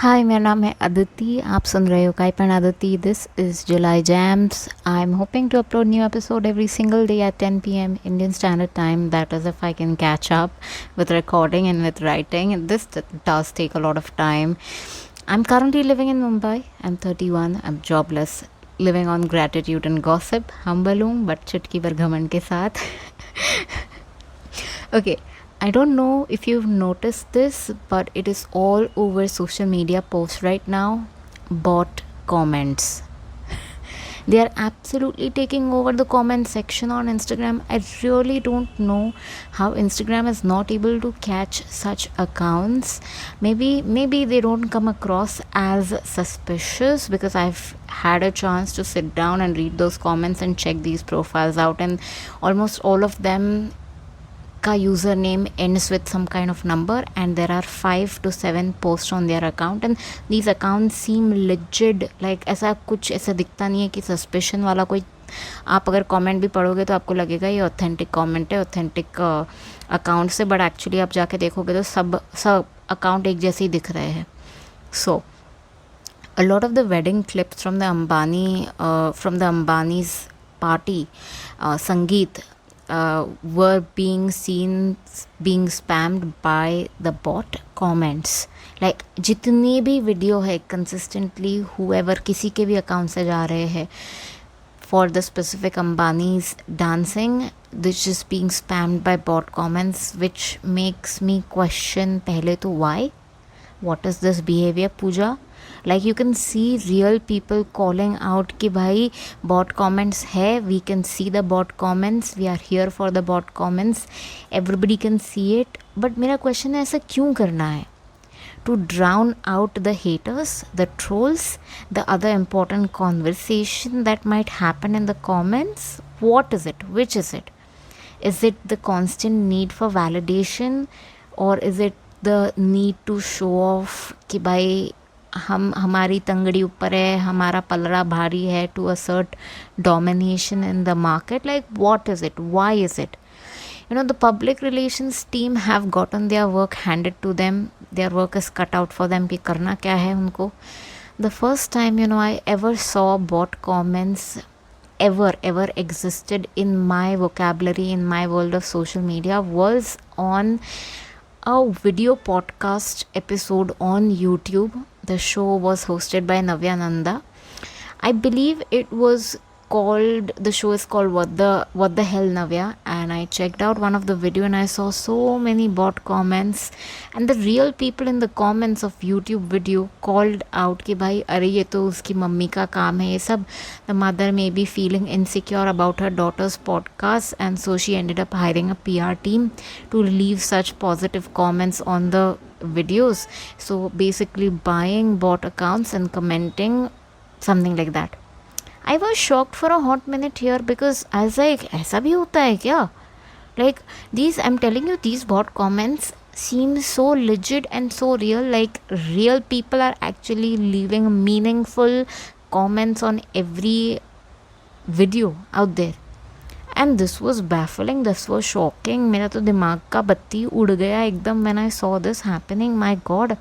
हाय, मेरा नाम है अदिति। आप सुन रहे हो काइपन Aditi. This is July James. I am hoping to upload new episode every single day at 10 p.m. Indian Standard Time. That is, if I can catch up with recording and with writing. This does take a lot of time. I'm currently living in Mumbai. I'm 31. I'm jobless. Living on gratitude and gossip. Humble हूँ but चुटकी भर घमंड के साथ. Okay, I don't know if you've noticed this, but it is all over social media posts right now. Bot comments. They are absolutely taking over the comment section on Instagram. I really don't know how Instagram is not able to catch such accounts. Maybe they don't come across as suspicious, because I've had a chance to sit down and read those comments and check these profiles out, and almost all of them का username ends with some kind of number, and there are 5 to 7 posts on their account, and these accounts seem legit. Like ऐसा कुछ ऐसा दिखता नहीं है कि suspicion वाला कोई. आप अगर कमेंट भी पढ़ोगे तो आपको लगेगा ये ऑथेंटिक कमेंट है, ऑथेंटिक अकाउंट से, बट एक्चुअली आप जाके देखोगे तो सब अकाउंट एक जैसे ही दिख रहे हैं. सो a lot of the wedding clips from the Ambani's party, Sangeet, were being spammed by the bot comments. Like जितने भी वीडियो है consistently whoever किसी के भी अकाउंट से जा रहे हैं for the specific Ambani's dancing, this is being spammed by bot comments, which makes me question पहले तो why? What is this behavior, Pooja? Like you can see real people calling out कि भाई bot comments है, we can see the bot comments, we are here for the bot comments, everybody can see it. But मेरा question है ऐसा क्यों करना है? To drown out the haters, the trolls, the other important conversation that might happen in the comments? What is it? Which is it? Is it the constant need for validation, or is it the need to show off कि भाई हमारी तंगड़ी ऊपर है, हमारा पलड़ा भारी है, to assert domination in the market? Like what is it? Why is it? You know, the public relations team have gotten their work handed to them. Their work is cut out for them कि करना क्या है उनको. The first time, you know, I ever saw bot comments ever existed in my vocabulary, in my world of social media, was on a video podcast episode on YouTube. The show was hosted by Navya Nanda. I believe the show is called What the Hell Navya, and I checked out one of the video and I saw so many bot comments, and the real people in the comments of YouTube video called out कि भाई अरे ये तो उसकी mummy का काम है ये सब. The mother may be feeling insecure about her daughter's podcast, and so she ended up hiring a PR team to leave such positive comments on the videos. So basically buying bot accounts and commenting something like that. I was shocked for a hot minute here, because I was like, ऐसा भी होता है क्या? Like I'm telling you, these bot comments seem so legit and so real. Like real people are actually leaving meaningful comments on every video out there. And this was baffling, this was shocking. मेरा तो दिमाग का बत्ती उड़ गया एकदम when I saw this happening. My God.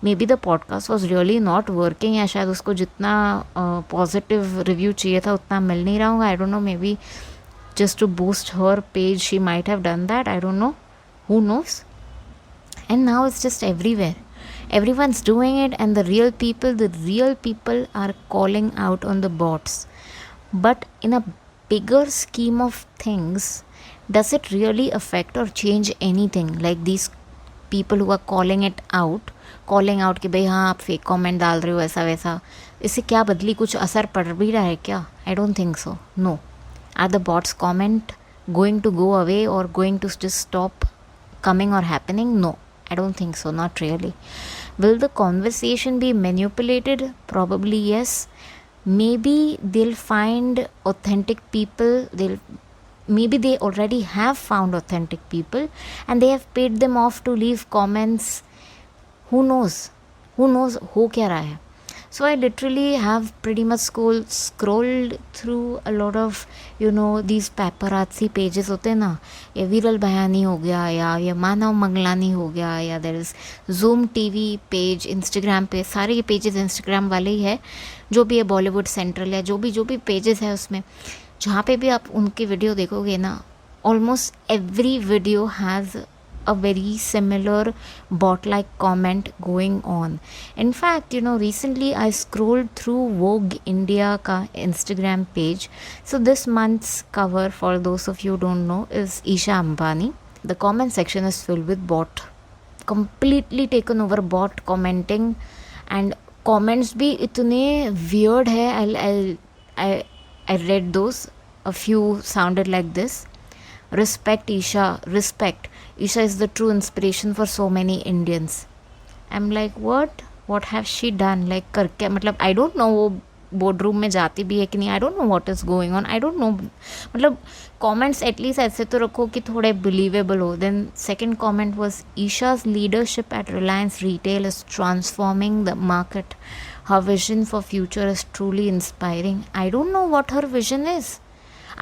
Maybe the podcast was really not working, या शायद उसको जितना पॉजिटिव रिव्यू चाहिए था उतना मिल नहीं रहा होगा. I don't know, may be just to boost her page she might have done that. I don't know, who knows. And now it's just everywhere, everyone's doing it, and the real people are calling out on the bots. But in a bigger scheme of things, does it really affect or change anything? Like these people who are calling out कि भाई हाँ आप fake comment डाल रहे हो ऐसा वैसा, इससे क्या बदली कुछ असर पड़ भी रहा है क्या? I don't think so. No. Are the bots comment going to go away or going to just stop coming or happening? No, I don't think so. Not really. Will the conversation be manipulated? Probably yes. Maybe they'll find authentic people. Maybe they already have found authentic people and they have paid them off to leave comments. Who knows हो क्या रहा है. So I literally have pretty much scrolled through a lot of, you know, these paparazzi pages होते हैं ना, ये विरल बयानी हो गया, या ये मानव मंगलानी हो गया, या there is Zoom TV page Instagram पे, सारे ये पेजेस इंस्टाग्राम वाले ही है, जो भी है बॉलीवुड सेंट्रल या जो भी पेजेस है उसमें, जहाँ पे भी आप उनकी वीडियो देखोगे ना, almost every video has a very similar bot like comment going on. In fact, you know, recently I scrolled through Vogue India ka Instagram page. So this month's cover, for those of you who don't know, is Isha Ambani. The comment section is filled with bot, completely taken over bot commenting, and comments bhi itne weird hai. I read those. A few sounded like this: respect Isha, respect. Isha is the true inspiration for so many Indians. I'm like, what have she done? Like करके मतलब I don't know वो board room में जाती भी है कि नहीं, I don't know what is going on, I don't know. मतलब comments at least ऐसे तो रखो कि थोड़े believable हो. Then second comment was, Isha's leadership at Reliance Retail is transforming the market. Her vision for future is truly inspiring. I don't know what her vision is.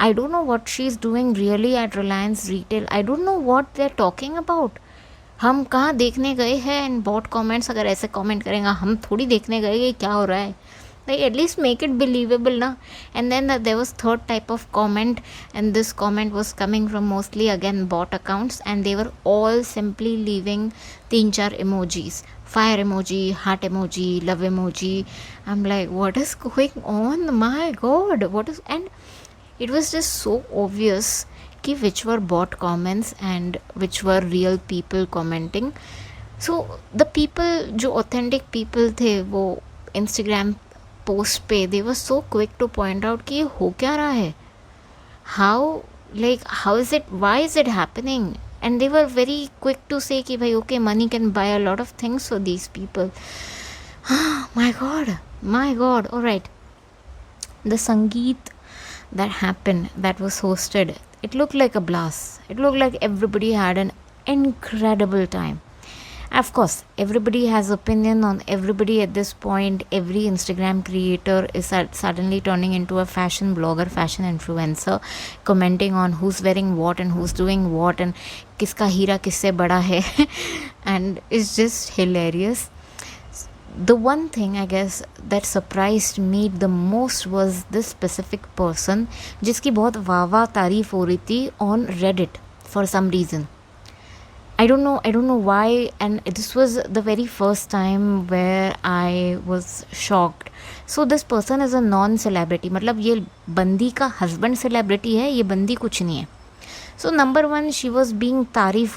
I don't know what she's doing really at Reliance Retail. I don't know what they're talking about. हम कहाँ देखने गए हैं and bought comments अगर ऐसे comment करेंगे, हम थोड़ी देखने गए कि क्या हो रहा है. Like at least make it believable na. And then there was third type of comment, and this comment was coming from mostly again bot accounts, and they were all simply leaving 3-4 emojis: fire emoji, heart emoji, love emoji. I'm like, what is going on? My god, what is. And it was just so obvious कि which were bot comments and which were real people commenting. So the people जो authentic people थे वो Instagram post पे, they were so quick to point out कि ये हो क्या रहा है, how is it, why is it happening, and they were very quick to say कि भाई okay, money can buy a lot of things for these people. my god. All right, the Sangeet that happened, that was hosted, it looked like a blast. It looked like everybody had an incredible time. Of course, everybody has opinion on everybody at this point. Every Instagram creator is suddenly turning into a fashion blogger, fashion influencer, commenting on who's wearing what and who's doing what and kiska हीरा किससे बड़ा है and it's just hilarious. The one thing I guess that surprised me the most was this specific person जिसकी बहुत वाह तारीफ हो रही थी on Reddit for some reason. I don't know why, and this was the very first time where I was shocked. So this person is a non-celebrity, मतलब ये बंदी का husband celebrity है, ये बंदी कुछ नहीं है. So number one, she was being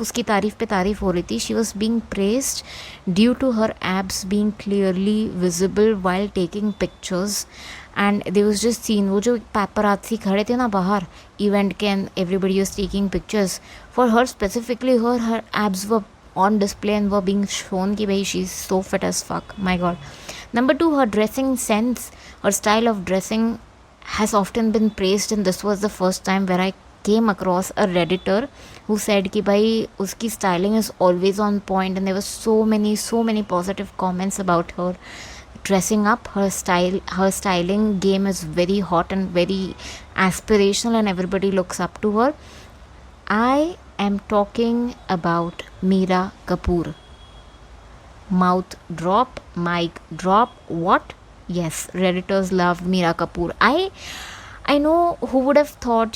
उसकी तारीफ पे तारीफ हो रही थी. She was being praised due to her abs being clearly visible while taking pictures. And there was just seen, वो जो paparazzi खड़े थे ना बाहर event के, and everybody was taking pictures. For her specifically, her abs were on display and were being shown कि भाई she's so fit as fuck. My god. Number two, her dressing sense, her style of dressing has often been praised, and this was the first time where I came across a redditor who said कि भाई उसकी styling is always on point, and there were so many positive comments about her dressing up. Her styling game is very hot and very aspirational, and everybody looks up to her. I am talking about Meera Kapoor. Mouth drop, mic drop. What? Yes, redditors loved Meera Kapoor. I know who would have thought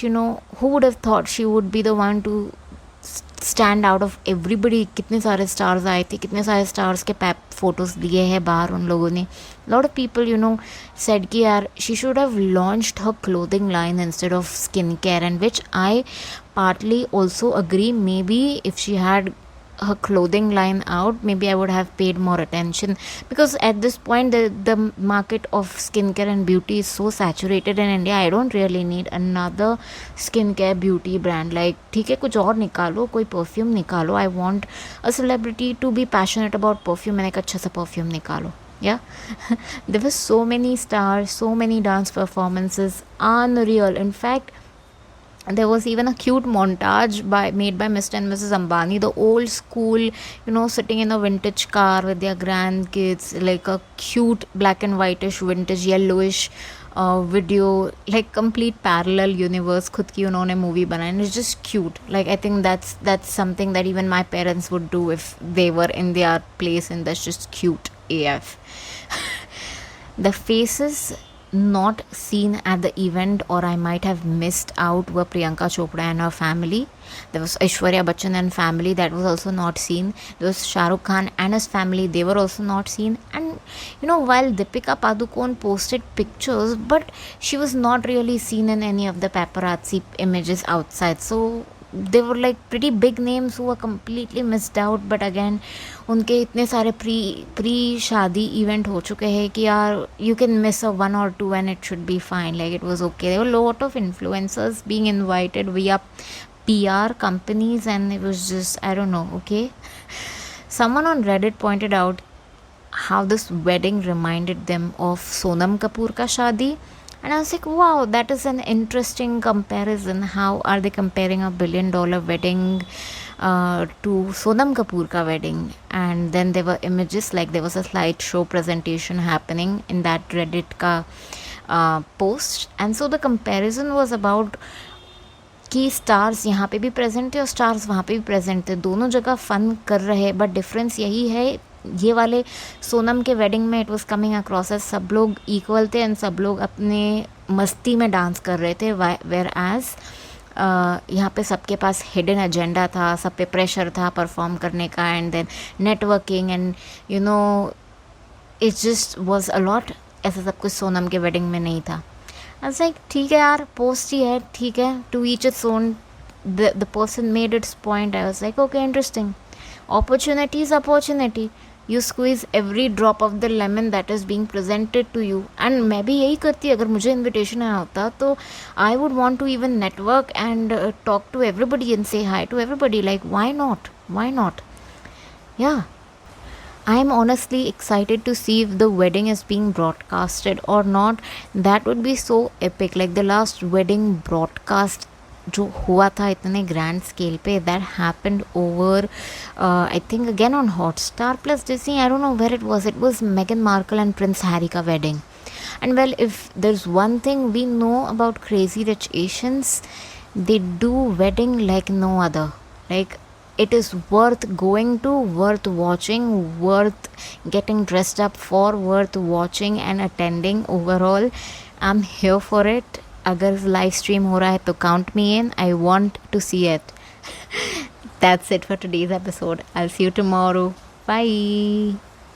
she would be the one to stand out of everybody. कितने सारे stars आए थे, कितने सारे stars के photos दिए हैं बाहर उन लोगों ने. Lot of people said कि यार she should have launched her clothing line instead of skincare, and which I partly also agree. Maybe if she had her clothing line out, maybe I would have paid more attention, because at this point the market of skincare and beauty is so saturated in India. I don't really need another skincare beauty brand. Like ठीक है, कुछ और निकालो, कोई perfume निकालो. I want a celebrity to be passionate about perfume, मैंने एक अच्छा सा perfume निकालो. Yeah. There were so many stars, so many dance performances, unreal. In fact, There was even a cute montage made by Mr. and Mrs. Ambani, the old school, sitting in a vintage car with their grandkids, like a cute black and whitish vintage yellowish video, like complete parallel universe खुद की उन्होंने movie बनाई, and it's just cute. Like I think that's something that even my parents would do if they were in their place, and that's just cute AF. The faces not seen at the event, or I might have missed out, were Priyanka Chopra and her family. There was Aishwarya Bachchan and family, that was also not seen. There was Shah Rukh Khan and his family, they were also not seen. And while Deepika Padukone posted pictures, but she was not really seen in any of the paparazzi images outside. So they were like pretty big names who were completely missed out. But again, उनके इतने सारे pre शादी event हो चुके हैं कि यार you can miss a 1 or 2 and it should be fine. Like it was okay. There were a lot of influencers being invited via PR companies, and it was just, I don't know, okay. Someone on Reddit pointed out how this wedding reminded them of Sonam Kapoor ka shaadi. And I was like, wow, that is an interesting comparison. How are they comparing a $1 billion wedding to Sonam Kapoor ka wedding? And then there were images, like there was a slideshow presentation happening in that Reddit ka post. And so the comparison was about कि stars यहाँ पे भी present थे और stars वहाँ पे भी present थे, दोनों जगह फ़न कर रहे, बट डिफरेंस यही है, ये वाले सोनम के वेडिंग में it was coming across as सब लोग इक्वल थे एंड सब लोग अपने मस्ती में डांस कर रहे थे, वेयर एज यहाँ पे सबके पास हिडन एजेंडा था, सब पे प्रेशर था परफॉर्म करने का, and then networking and it just was a lot. ऐसा सब कुछ सोनम के वेडिंग में नहीं था. I was like, ठीक है यार, पोस्ट ही है, ठीक है, to each its own. The person made its point. I was like, okay, interesting. Opportunity is opportunity. You squeeze every drop of the lemon that is being presented to you. And मैं भी यही करती, अगर मुझे invitation आया होता तो I would want to even network and talk to everybody and say hi to everybody. Like, why not? Why not? Yeah. I am honestly excited to see if the wedding is being broadcasted or not. That would be so epic. Like the last wedding broadcast जो हुआ था इतने grand scale पे, that happened over I think again on Hotstar plus Disney. I don't know where it was. It was Meghan Markle and Prince Harry ka wedding. And well, if there's one thing we know about Crazy Rich Asians, they do wedding like no other. Like, it is worth going to, worth watching, worth getting dressed up for, worth watching and attending. Overall, I'm here for it. अगर live stream हो रहा है तो count me in. I want to see it. That's it for today's episode. I'll see you tomorrow. Bye.